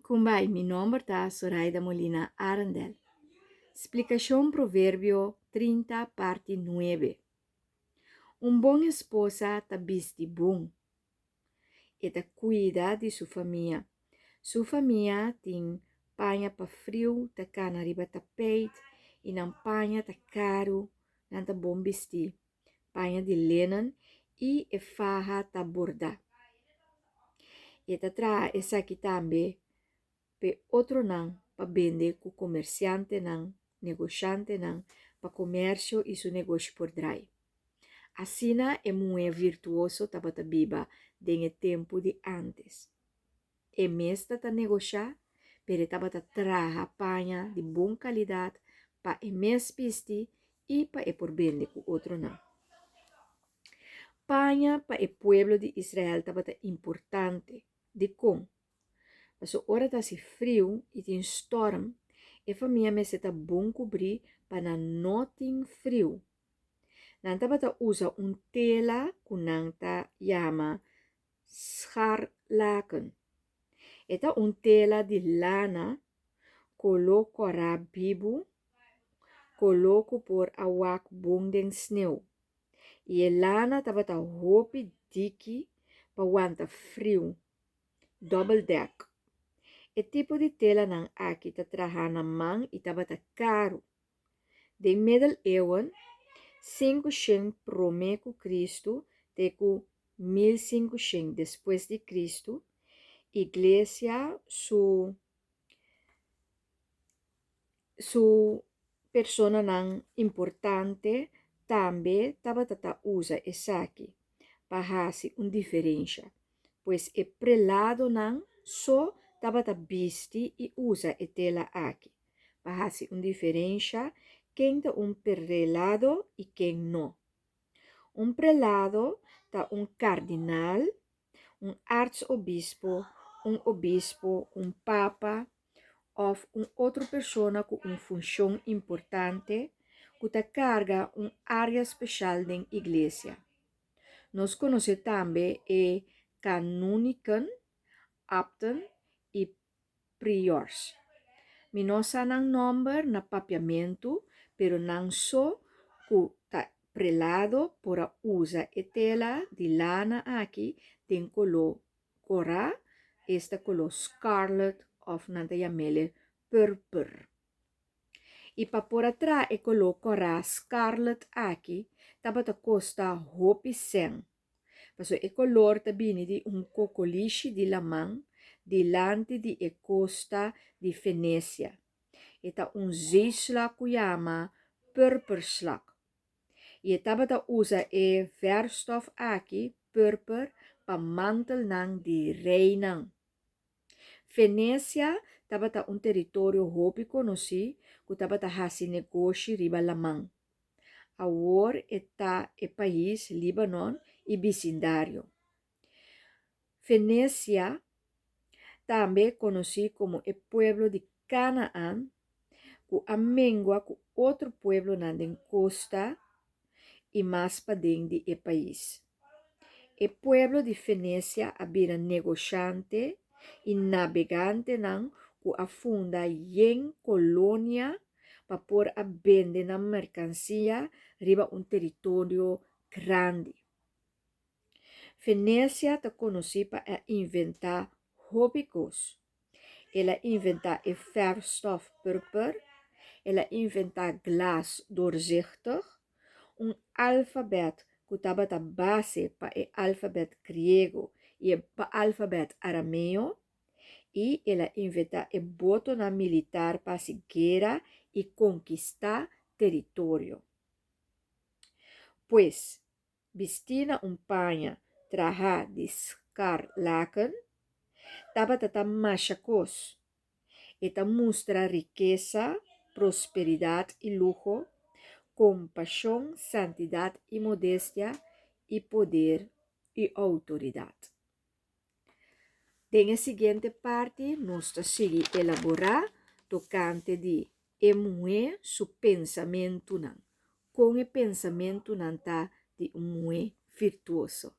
Kumbay, mi nombre está Zoraida Molina Arandel. Explicación Proverbio 30, parte 9. Un bom esposa ta bisti bom e ta cuida de sua família. Sua família tem panha pa frio, ta cana riba tapete, e não panha ta caro, não ta bom bisti. Panha de linen e farra ta borda. E ta tra essa aqui também pe outro não para vender com comerciante não, negociante não, para comércio e seu negócio por trás. Assim é muito virtuoso tabata biba den tempo de antes. E mesmo ta negociar, pero tabata traha panha de boa qualidade para e mes pisti e para e por vender com outro não. Panha para o pueblo de Israel tabata importante de com. Mas a hora tá se frio e tem storm, e família me se tá bom cobrir para não ter frio. Nanta bata usa tela que nanta chama scharlaken. Eta tela de lana, coloco a bibu, coloco por awak bom den sneeuw. E a lana tabata hopi diki pa wanta frio. Double deck. E tipo de tela nang aqui ta traha na man e tabata caro. De middeleeuwen, 500 promeco Cristo, teco 1500 depois de Cristo, igreja su persona nang importante também tabata usa essa aqui, para diferença, pois é prelado nang só tabata bisti e usa e tela aqui, para diferença quem tá prelado e quem não. Prelado tá cardinal, arcebispo, obispo, papa, ou outra pessoa com função importante que ta carga área especial da igreja. Nós conhecemos também canonican, abten e priors. Minosa nang number na papiamento, pero não só que ta prelado por usa e tela de lana aqui tem color cora, esta color scarlet of nanta yamele purpur. E para por atrás e color cora scarlet aqui, tabata costa hopi sen. Paso e color tabini di cocoliche di lamang, dilante di e costa di Venecia. Eta zeeslag kuyama purperslag. E tabata usa e verstof aqui, purper, pa mantel nang di reinang. Venecia tabata território hopi conosci, que tabata hasi negócio riba lamang. Agora está e país Líbano e vecindário. Venecia, também conhecido como o pueblo de Canaã, que amengua com outro pueblo na costa e mais para dentro do país. O pueblo de Venecia habita negociante e navegante que afunda em colônia para pôr a vender na mercancia riba território grande. Venecia está conhecida para inventar hobbycos. Ela inventa e verfstof purper. Ela inventa glas doorzichtig. Alfabet que estava a base para o alfabeto grego e para o alfabeto arameo. E ela inventa e boto na militar para a guerra e conquistar território. Pois, vestina panha traha de scharlaken, taba tata machacos, eta mostra riqueza, prosperidade e lujo, compaixão, santidade e modéstia, e poder e autoridade. Na seguinte parte, nós seguimos elaborar tocante de emuer su pensamento não. Com o pensamento não tá de muito virtuoso.